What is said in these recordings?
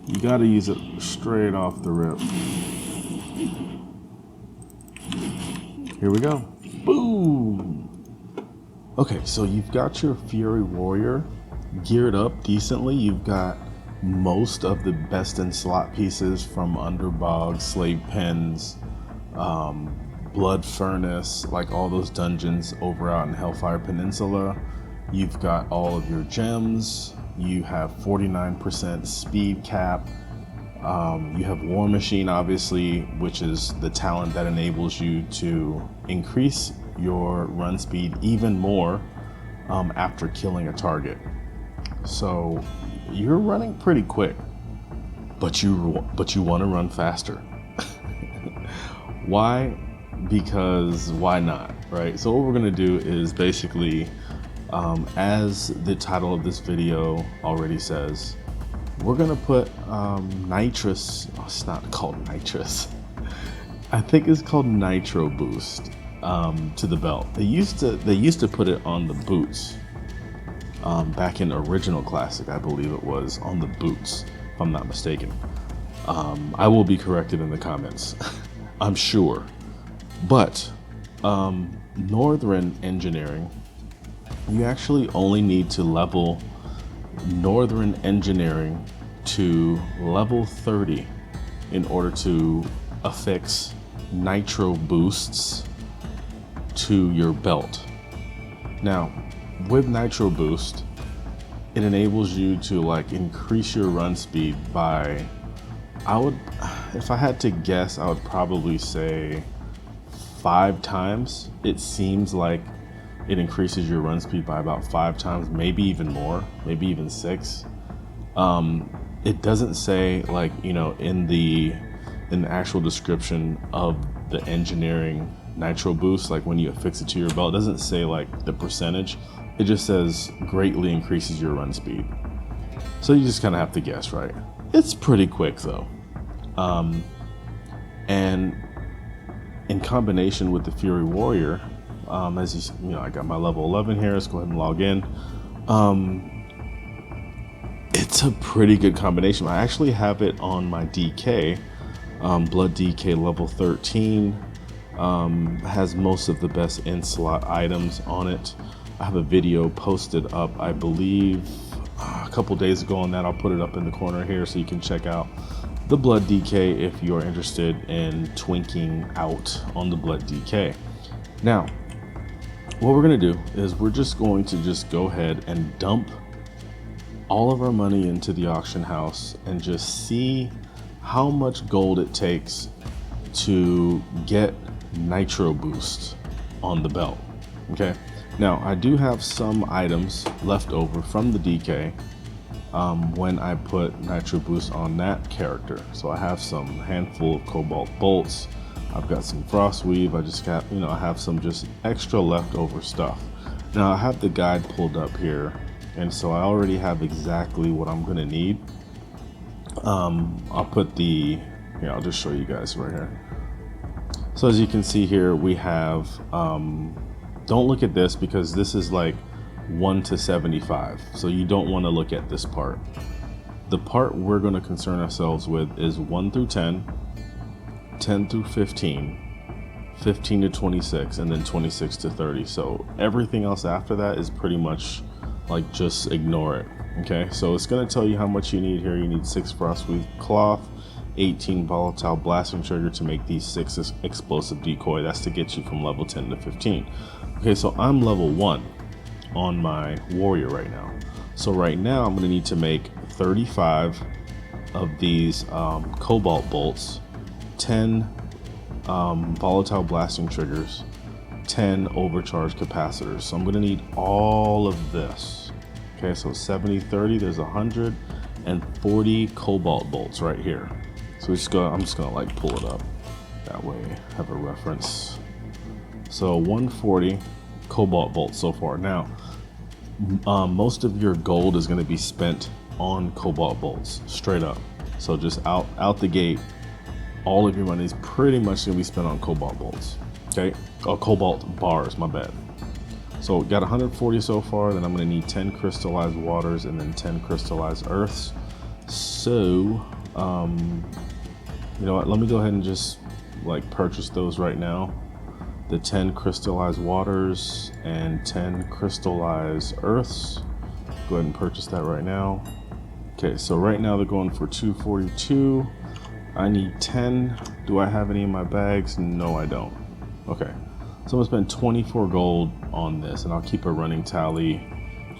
You gotta use it straight off the rip. Here we go. Boom! Okay, so you've got your Fury Warrior geared up decently. You've got most of the best in slot pieces from Underbog, Slave Pens, Blood Furnace, like all those dungeons over out in Hellfire Peninsula. You've got all of your gems. You have 49% speed cap. You have War Machine, obviously, which is the talent that enables you to increase your run speed even more after killing a target. So you're running pretty quick, but you want to run faster. Why? Because why not, right? So what we're gonna do is basically, as the title of this video already says, we're gonna put nitrous. Oh, it's not called nitrous. I think it's called Nitro Boost to the belt. They used to put it on the boots. Back in original Classic, I believe it was on the boots, if I'm not mistaken. I will be corrected in the comments, I'm sure. But Northern Engineering, you actually only need to level Northern Engineering to level 30 in order to affix Nitro Boosts to your belt. Now, with Nitro Boost, it enables you to like increase your run speed by, if I had to guess, I would probably say 5 times. It seems like it increases your run speed by about 5 times, maybe even more, maybe even 6. It doesn't say, like, you know, in the actual description of the engineering Nitro Boost, like when you affix it to your belt, it doesn't say like the percentage. It just says greatly increases your run speed. So you just kind of have to guess, right? It's pretty quick though. And in combination with the Fury Warrior, as you know, I got my level 11 here. Let's go ahead and log in. It's a pretty good combination. I actually have it on my DK, Blood DK level 13. Has most of the best in-slot items on it. I have a video posted up, I believe, a couple days ago on that. I'll put it up in the corner here so you can check out the Blood DK if you're interested in twinking out on the Blood DK. Now, what we're gonna do is we're just going to go ahead and dump all of our money into the auction house and just see how much gold it takes to get Nitro Boost on the belt. Okay, now I do have some items left over from the DK when I put Nitro Boost on that character. So I have some handful of Cobalt Bolts, I've got some Frostweave, I just got, you know, I have some just extra leftover stuff. Now I have the guide pulled up here, and so I already have exactly what I'm gonna need. I'll put the, here, I'll just show you guys right here. So as you can see here, we have, don't look at this because this is like 1 to 75. So you don't want to look at this part. The part we're going to concern ourselves with is 1 through 10, 10 through 15, 15 to 26, and then 26 to 30. So everything else after that is pretty much like just ignore it. Okay, so it's going to tell you how much you need here. You need 6 Frostweave Cloth, 18 Volatile Blasting Trigger to make these 6 Explosive Decoy. That's to get you from level 10 to 15. Okay, so I'm level 1 on my Warrior right now. So right now I'm going to need to make 35 of these Cobalt Bolts, 10 Volatile Blasting Triggers, 10 Overcharge Capacitors. So I'm going to need all of this. Okay, so 70, 30, there's 140 Cobalt Bolts right here. So I'm just gonna like pull it up. That way I have a reference. So 140 Cobalt Bolts so far. Now, most of your gold is gonna be spent on Cobalt Bolts, straight up. So just out the gate, all of your money is pretty much gonna be spent on Cobalt Bolts. Okay, oh, Cobalt Bars, my bad. So got 140 so far, then I'm gonna need 10 Crystallized Waters and then 10 Crystallized Earths. So, you know what, let me go ahead and just like purchase those right now. The 10 crystallized waters and 10 crystallized earths. Go ahead and purchase that right now. Okay, so right now they're going for 242. I need 10. Do I have any in my bags? No, I don't. Okay, so I'm gonna spend 24 gold on this, and I'll keep a running tally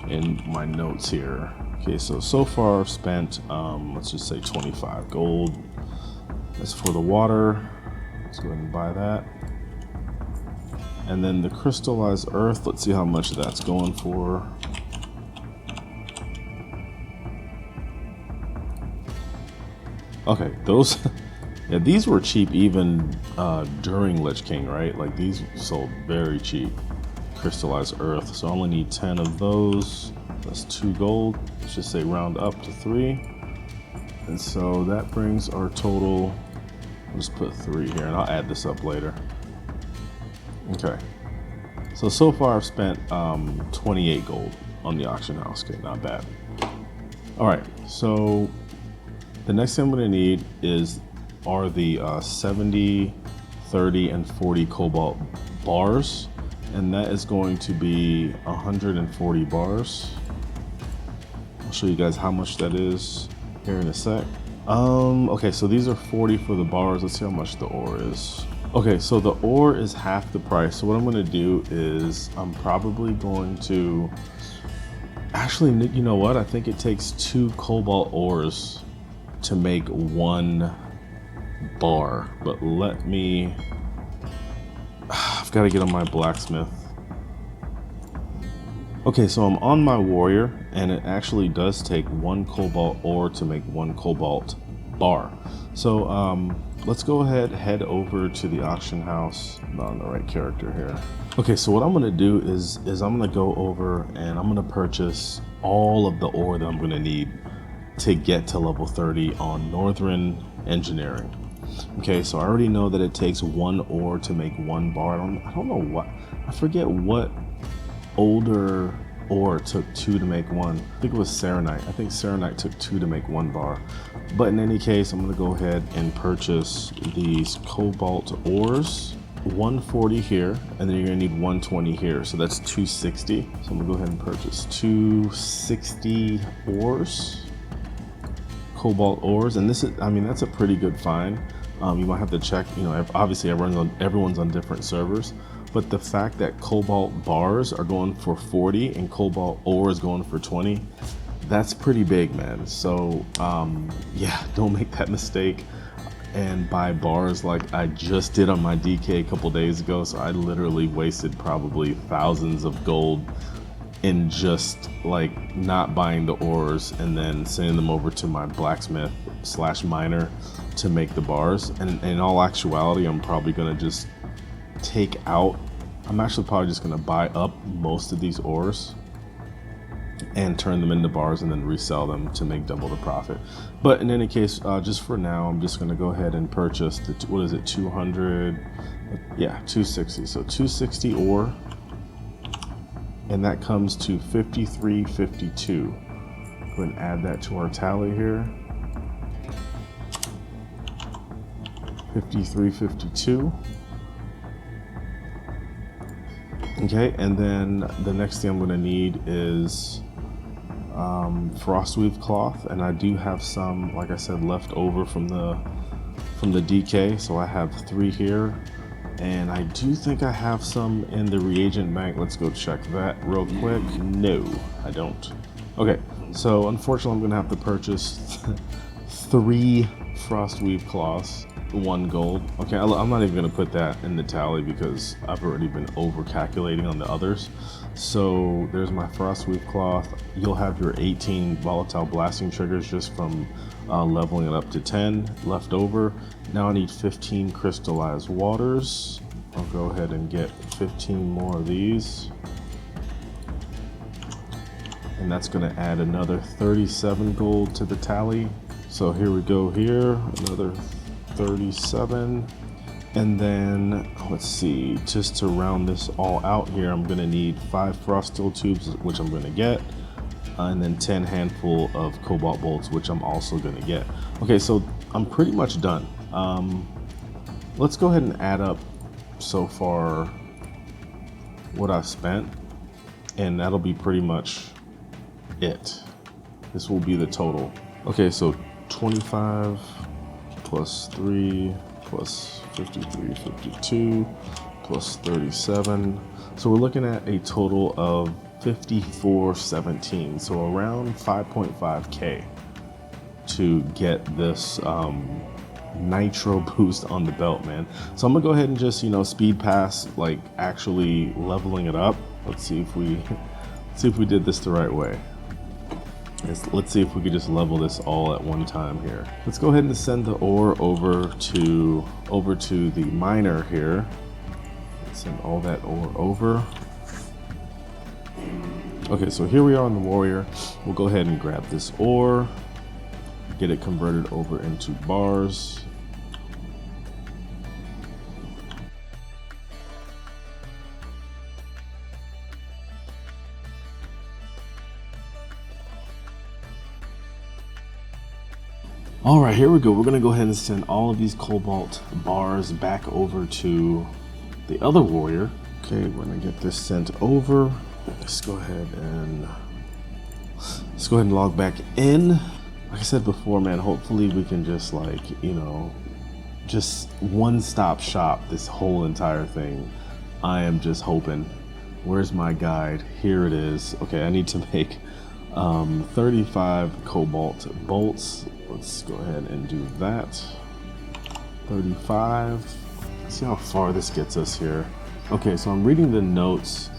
in my notes here. Okay, so far I've spent, let's just say 25 gold. That's for the water. Let's go ahead and buy that. And then the crystallized earth, let's see how much that's going for. Okay, those, yeah, these were cheap even during Lich King, right? Like these sold very cheap. Crystallized earth, so I only need 10 of those. That's 2 gold. Let's just say round up to 3. And so that brings our total, I'll just put 3 here, and I'll add this up later. Okay, so far I've spent 28 gold on the auction house. Okay, not bad. All right, so the next thing I'm gonna need are the 70, 30, and 40 cobalt bars, and that is going to be 140 bars. I'll show you guys how much that is here in a sec. Okay, so these are 40 for the bars. Let's see how much the ore is. Okay, so the ore is half the price. So what I'm gonna do is I'm probably going to, actually, you know what? I think it takes 2 cobalt ores to make 1 bar, but let me, I've got to get on my blacksmith. Okay, so I'm on my warrior, and it actually does take 1 cobalt ore to make 1 cobalt bar. So let's go ahead, head over to the auction house. I'm not on the right character here. Okay, so what I'm gonna do is I'm gonna go over and I'm gonna purchase all of the ore that I'm gonna need to get to level 30 on Northern Engineering. Okay, so I already know that it takes 1 ore to make 1 bar. I don't know what, I forget what older ore took 2 to make 1. I think it was Serenite. I think Serenite took 2 to make 1 bar. But in any case, I'm gonna go ahead and purchase these cobalt ores. 140 here, and then you're gonna need 120 here. So that's 260. So I'm gonna go ahead and purchase 260 ores. Cobalt ores, and this is, I mean, that's a pretty good find. You might have to check, you know, obviously everyone's on different servers, but the fact that cobalt bars are going for 40 and cobalt ore is going for 20, that's pretty big, man. So yeah, don't make that mistake and buy bars like I just did on my DK a couple days ago. So I literally wasted probably thousands of gold in just like not buying the ores and then sending them over to my blacksmith / miner to make the bars. And in all actuality, I'm probably gonna just take out, I'm actually probably just gonna buy up most of these ores and turn them into bars and then resell them to make double the profit. But in any case, just for now, I'm just gonna go ahead and purchase the, what is it, 200, yeah, 260. So 260 ore, and that comes to 53.52. Go ahead and add that to our tally here. 53.52. Okay, and then the next thing I'm going to need is frostweave cloth, and I do have some, like I said, left over from the DK. So I have 3 here, and I do think I have some in the reagent bank. Let's go check that real quick. No, I don't. Okay, so unfortunately I'm gonna have to purchase 3 frostweave cloths, 1 gold. Okay, I'm not even gonna put that in the tally because I've already been over calculating on the others. So there's my frostweave cloth. You'll have your 18 volatile blasting triggers just from leveling it up to 10 left over. Now I need 15 crystallized waters. I'll go ahead and get 15 more of these. And that's gonna add another 37 gold to the tally. So here we go here, another 37. And then, let's see, just to round this all out here, I'm gonna need 5 frost steel tubes, which I'm gonna get. and then 10 handful of cobalt bolts, which I'm also gonna get. Okay, so I'm pretty much done. Let's go ahead and add up so far what I've spent, and that'll be pretty much it. This will be the total. Okay, so 25 plus 3 plus 53, 52 plus 37. So we're looking at a total of 54.17, so around 5.5K to get this Nitro Boost on the belt, man. So I'm gonna go ahead and just, you know, speed pass like actually leveling it up. Let's see if we did this the right way. Let's see if we could just level this all at one time here. Let's go ahead and send the ore over to the miner here. Let's send all that ore over. Okay, so here we are on the warrior. We'll go ahead and grab this ore, get it converted over into bars. All right, here we go. We're gonna go ahead and send all of these cobalt bars back over to the other warrior. Okay, we're gonna get this sent over. Let's go ahead and log back in. Like I said before, man, hopefully we can just, like, you know, just one-stop shop this whole entire thing. I am just hoping. Where's my guide? Here it is. Okay, I need to make 35 cobalt bolts. Let's go ahead and do that. 35. Let's see how far this gets us here. Okay, so I'm reading the notes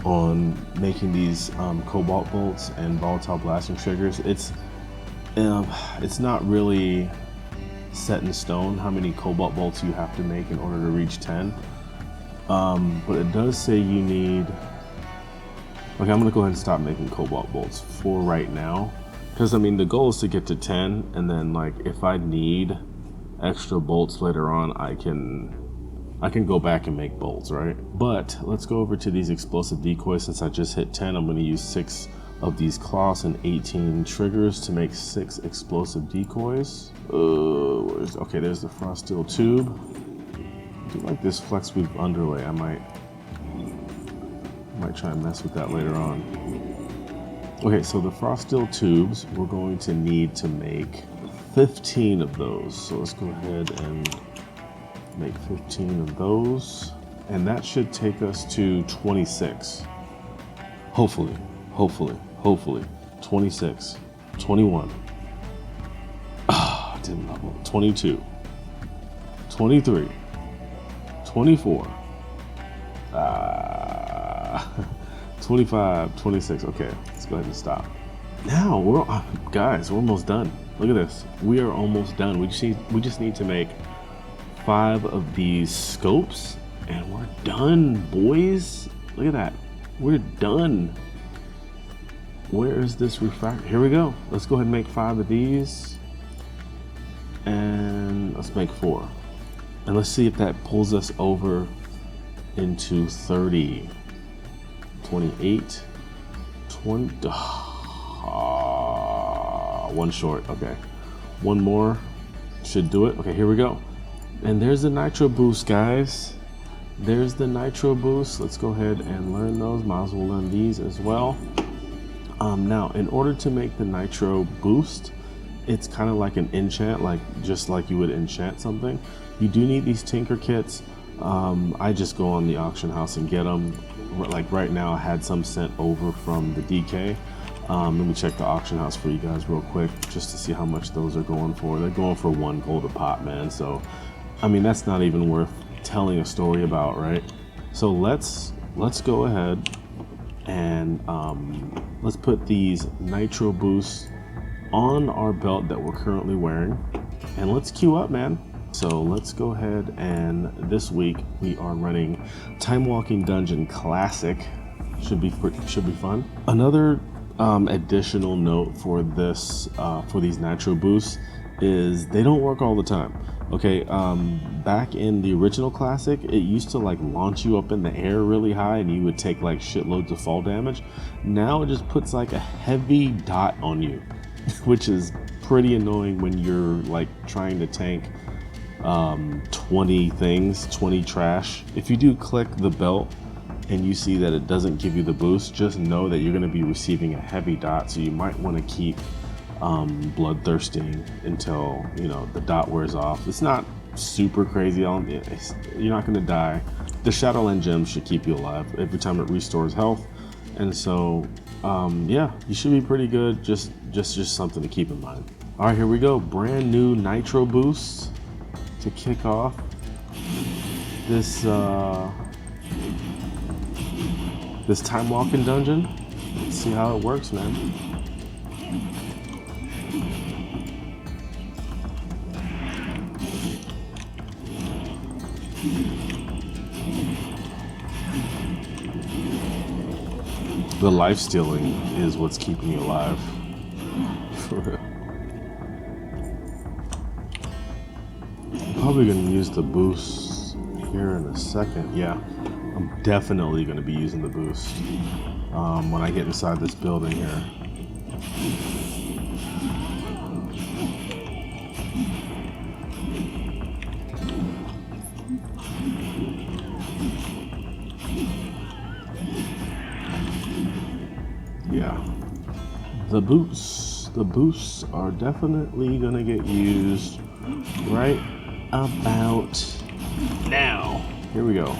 on making these cobalt bolts and volatile blasting triggers. It's not really set in stone how many cobalt bolts you have to make in order to reach 10. But it does say you need. Okay, I'm gonna go ahead and stop making cobalt bolts for right now, because I mean the goal is to get to 10, and then like if I need extra bolts later on, I can go back and make bolts, right? But let's go over to these explosive decoys. Since I just hit 10, I'm gonna use 6 of these cloths and 18 triggers to make 6 explosive decoys. Okay, there's the frost steel tube. I do like this flex weave underlay. I might try and mess with that later on. Okay, so the frost steel tubes, we're going to need to make 15 of those. So let's go ahead and make 15 of those, and that should take us to 26. Hopefully 26, 21. Didn't level. 22, 23, 24, 25, 26. Okay, let's go ahead and stop. Now guys, we're almost done. Look at this. We are almost done. We just need to make 5 of these scopes and we're done, boys. Look at that. We're done. Where is this refractor? Here we go. Let's go ahead and make 5 of these, and let's make 4, and let's see if that pulls us over into 30, 28, 20. One short. Okay, one more should do it. Okay, here we go. And there's the Nitro Boost, guys. There's the Nitro Boost. Let's go ahead and learn those. Might as well learn these as well. Now, in order to make the Nitro Boost, it's kind of like an enchant, just like you would enchant something. You do need these tinker kits. I just go on the auction house and get them. Like right now, I had some sent over from the DK. Let me check the auction house for you guys real quick, just to see how much those are going for. They're going for 1 gold a pop, man. So, I mean, that's not even worth telling a story about, right? So let's go ahead and let's put these Nitro Boosts on our belt that we're currently wearing, and let's queue up, man. So let's go ahead, and this week we are running Time Walking Dungeon Classic. Should be fun. Another additional note for this for these Nitro Boosts is they don't work all the time. Okay, back in the original classic, it used to like launch you up in the air really high and you would take like shitloads of fall damage. Now it just puts like a heavy dot on you, which is pretty annoying when you're like trying to tank 20 things, 20 trash. If you do click the belt and you see that it doesn't give you the boost, just know that you're going to be receiving a heavy dot, so you might want to keep bloodthirsting until, you know, the dot wears off. It's not super crazy. You're not going to die. The Shadowland gems should keep you alive every time it restores health, and so yeah, you should be pretty good. Just something to keep in mind. All right, here we go. Brand new Nitro Boosts to kick off this this time walking dungeon. Let's see how it works, man. The life stealing is what's keeping you alive. For real. I'm probably gonna use the boost here in a second. Yeah, I'm definitely gonna be using the boost when I get inside this building here. Yeah, the boosts are definitely gonna get used right about now. Here we go.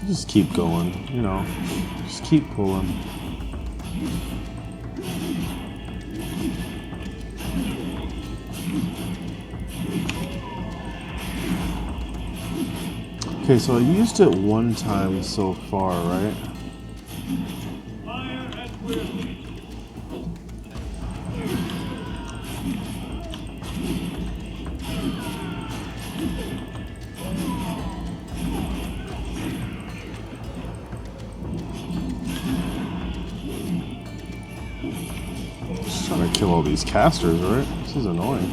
Just keep going, you know, just keep pulling. Okay, so I used it one time so far, right? Just trying to kill all these casters, right? This is annoying.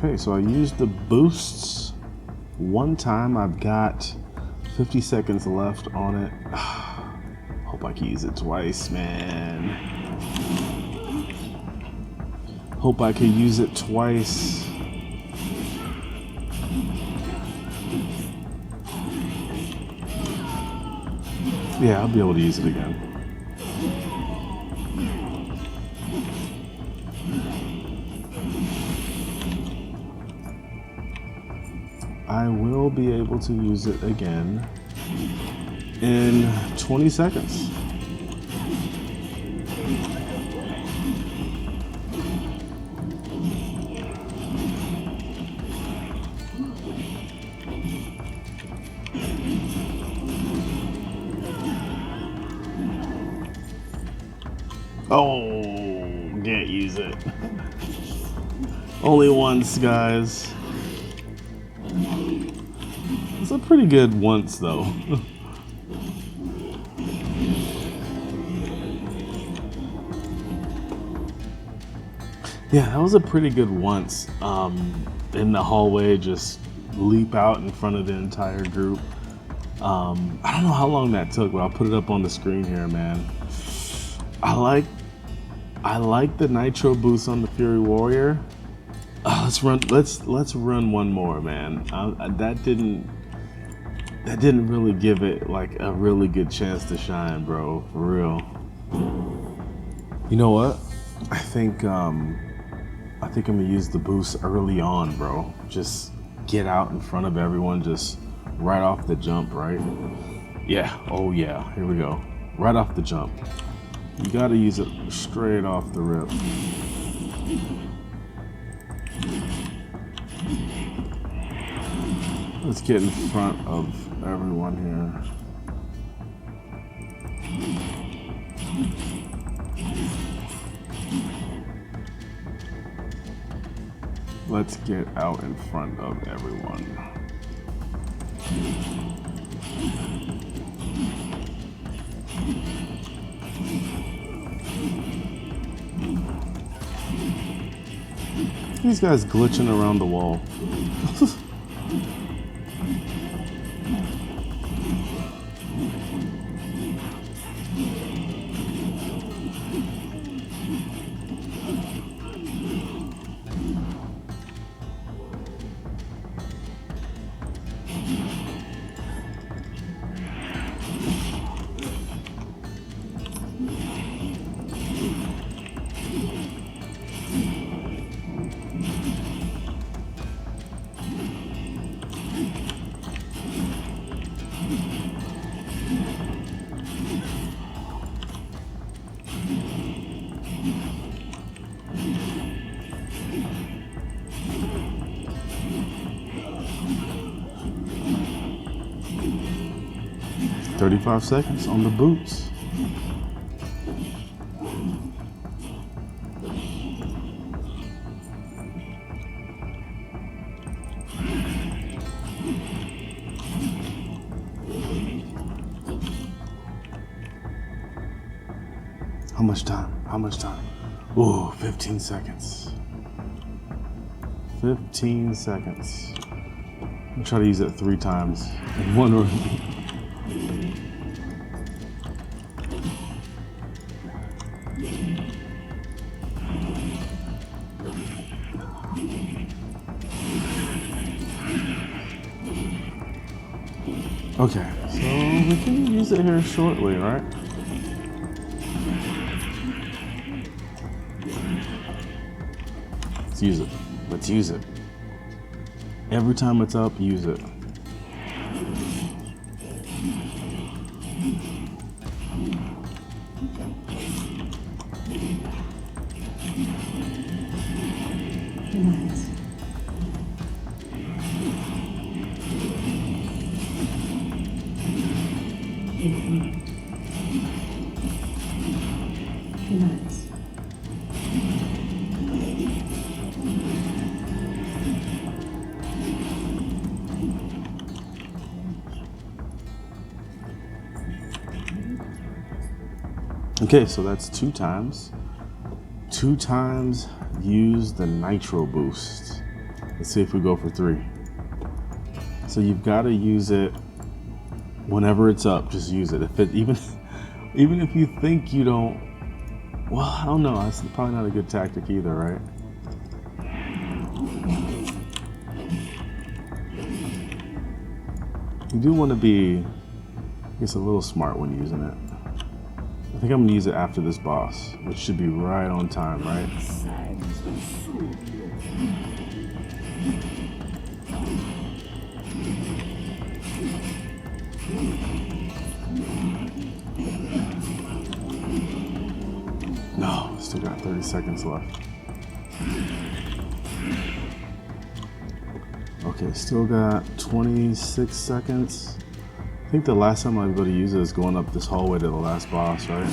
Okay, so I used the boosts one time. I've got 50 seconds left on it. Hope I can use it twice, man. Hope I can use it twice. Yeah, I'll be able to use it again. I will be able to use it again in 20 seconds. Oh, can't use it. Only once, guys. It's a pretty good once, though. Yeah, that was a pretty good once. In the hallway, just leap out in front of the entire group. I don't know how long that took, but I'll put it up on the screen here, man. I like the Nitro Boost on the Fury Warrior. Let's run one more, man. That didn't really give it like a really good chance to shine, bro. For real. You know what? I think I'm gonna use the boost early on, bro. Just get out in front of everyone, just right off the jump, right? Yeah. Oh yeah. Here we go. Right off the jump. You gotta use it straight off the rip. Let's get in front of everyone here. Let's get out in front of everyone. These guys glitching around the wall. "35 seconds on the boots." How much time? How much time? Ooh, 15 seconds. 15 seconds. I'm trying to use it 3 times in one room. Okay, so we can use it here shortly, right? Let's use it. Let's use it. Every time it's up, use it. Nice. Nice. Okay, so that's 2 times. 2 times use the Nitro Boost. Let's see if we go for 3. So you've got to use it whenever it's up. Just use it. If it even if you think you don't, well, I don't know. That's probably not a good tactic either, right? You do want to be, I guess, a little smart when using it. I think I'm gonna use it after this boss, which should be right on time, right? No, still got 30 seconds left. Okay, still got 26 seconds. I think the last time I was able to use it is going up this hallway to the last boss, right?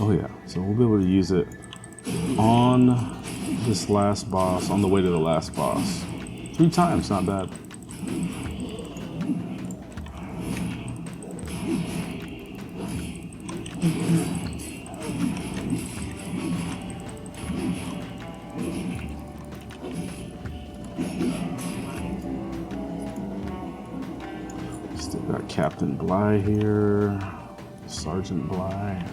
Oh yeah, so we'll be able to use it on this last boss, on the way to the last boss. 3 times, not bad. Still got Captain Bly here, Sergeant Bly.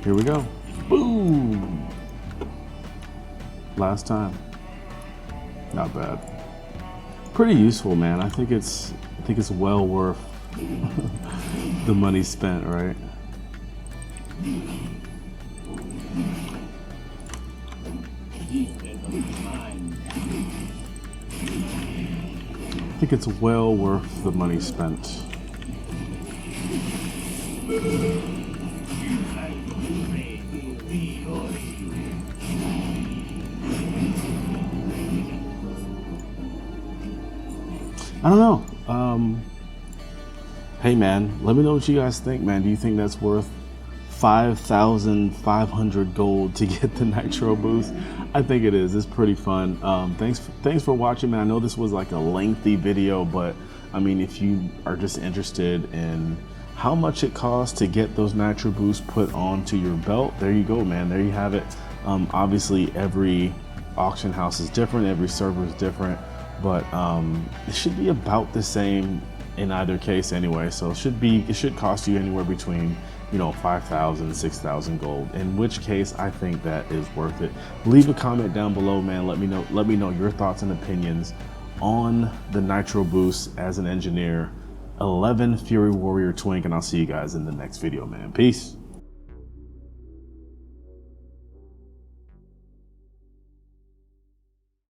Here we go. Boom. Last time. Not bad. Pretty useful, man. I think it's well worth the money spent, right? I think it's well worth the money spent. I don't know. Hey man, let me know what you guys think, man. Do you think that's worth 5,500 gold to get the Nitro Boost? I think it is. It's pretty fun. Thanks for watching, man. I know this was like a lengthy video, but I mean, if you are just interested in how much it costs to get those Nitro Boosts put onto your belt, there you go, man. There you have it. Obviously, every auction house is different. Every server is different, but it should be about the same in either case anyway. So it should cost you anywhere between 5,000, 6,000 gold, in which case I think that is worth it. Leave a comment down below, man. Let me know your thoughts and opinions on the Nitro Boost as an engineer. 11 Fury Warrior Twink, and I'll see you guys in the next video, man. Peace.